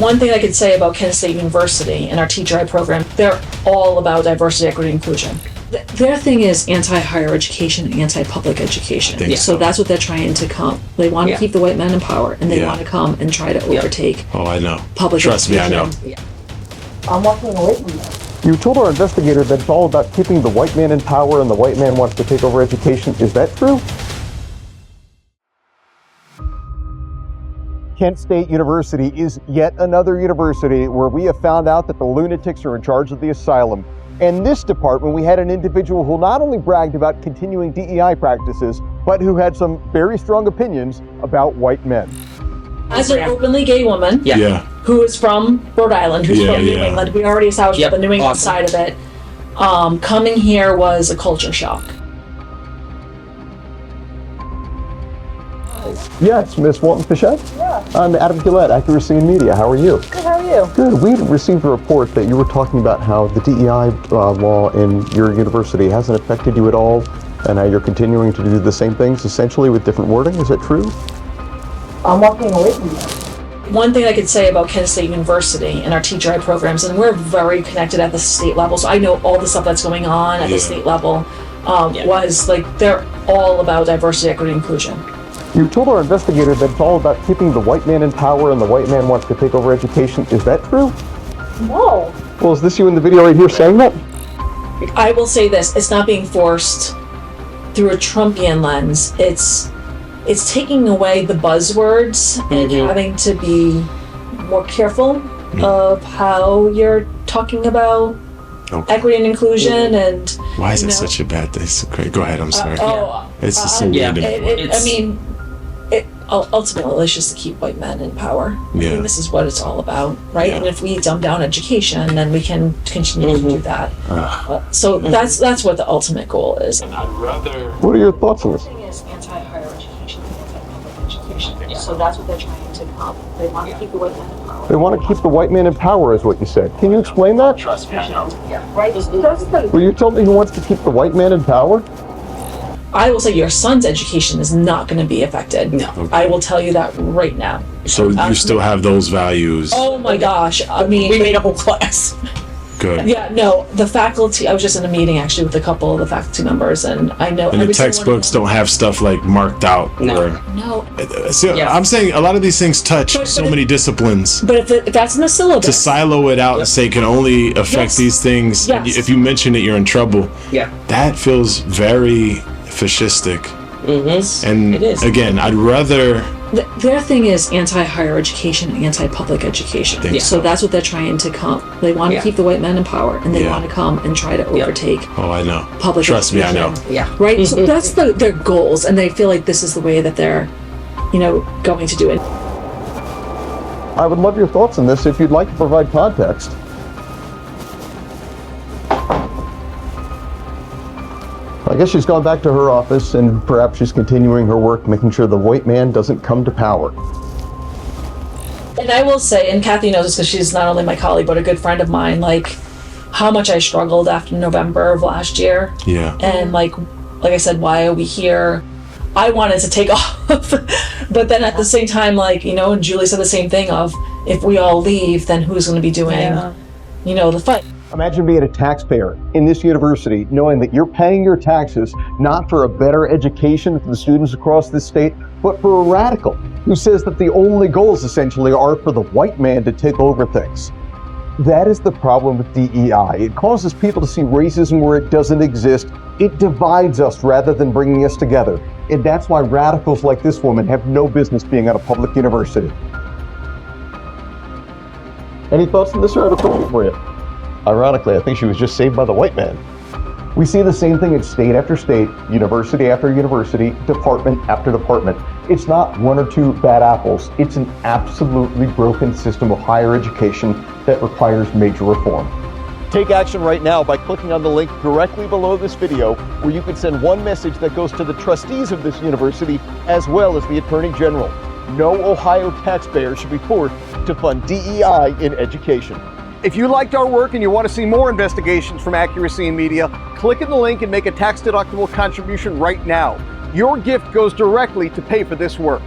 One thing I could say about Kent State University and our teacher ed program, they're all about diversity, equity, inclusion. Their thing is anti-higher education, anti-public education. So that's what they're trying to come. They want to keep the white men in power, and they want to come and try to overtake. Oh, I know. Public Trust education. me, I know. I'm walking away from that. You told our investigator that it's all about keeping the white man in power and the white man wants to take over education. Is that true? Kent State University is yet another university where we have found out that the lunatics are in charge of the asylum. And in this department, we had an individual who not only bragged about continuing DEI practices, but who had some very strong opinions about white men. As an openly gay woman who is from Rhode Island, who's from New England, we already established the New England side of it, coming here was a culture shock. Yes, Miss Walton-Fichette? Yeah. I'm Adam Gillette, Accuracy in Media. How are you? Good, how are you? Good. We received a report that you were talking about how the DEI law in your university hasn't affected you at all, and how you're continuing to do the same things, essentially with different wording. Is that true? I'm walking away from that. One thing I could say about Kent State University and our teacher ed programs, and we're very connected at the state level, so I know all the stuff that's going on at the state level, was like they're all about diversity, equity, inclusion. You told our investigator that it's all about keeping the white man in power and the white man wants to take over education. Is that true? No. Well, is this you in the video right here saying that? I will say this, it's not being forced through a Trumpian lens. It's taking away the buzzwords and having to be more careful of how you're talking about equity and inclusion and why is it such a bad thing? It's great. Go ahead, I'm sorry. It's just so weird. Ultimately, it's just to keep white men in power. I mean, this is what it's all about, right? And if we dumb down education, then we can continue to do that. So that's what the ultimate goal is. And I'd rather... What are your thoughts on this? The thing is anti-higher education, anti-public education. So that's what they're trying to come. They want to keep the white men in power. They want to keep the white man in power, is what you said. Can you explain that? Trust me, I know. Right? Well, you told me he wants to keep the white man in power? I will say your son's education is not going to be affected. No. Okay. I will tell you that right now. So you still have those values? Oh my gosh. I mean, we made a whole class. Good. Yeah, no, the faculty, I was just in a meeting actually with a couple of the faculty members, and I know... And the textbooks don't have stuff like marked out? No. See, I'm saying a lot of these things touch so many disciplines. But if that's in the syllabus... To silo it out and say it can only affect these things, and if you mention it, you're in trouble. That feels very fascistic. And it is. Again, I'd rather... Their thing is anti-higher education, anti-public education. So that's what they're trying to come. They want to keep the white men in power, and they want to come and try to overtake. Oh, I know. Public Trust education. me, I know. Right? So that's their goals, and they feel like this is the way that they're, going to do it. I would love your thoughts on this if you'd like to provide context. I guess she's gone back to her office, and perhaps she's continuing her work, making sure the white man doesn't come to power. And I will say, and Kathy knows this because she's not only my colleague, but a good friend of mine, like how much I struggled after November of last year. Yeah. And like I said, why are we here? I wanted to take off. But then at the same time, and Julie said the same thing of, if we all leave, then who's going to be doing, the fight? Imagine being a taxpayer in this university, knowing that you're paying your taxes not for a better education for the students across this state, but for a radical who says that the only goals essentially are for the white man to take over things. That is the problem with DEI. It causes people to see racism where it doesn't exist. It divides us rather than bringing us together. And that's why radicals like this woman have no business being at a public university. Any thoughts on this, or I have a question for you? Ironically, I think she was just saved by the white man. We see the same thing in state after state, university after university, department after department. It's not one or two bad apples. It's an absolutely broken system of higher education that requires major reform. Take action right now by clicking on the link directly below this video, where you can send one message that goes to the trustees of this university, as well as the Attorney General. No Ohio taxpayer should be forced to fund DEI in education. If you liked our work and you want to see more investigations from Accuracy in Media, click in the link and make a tax-deductible contribution right now. Your gift goes directly to pay for this work.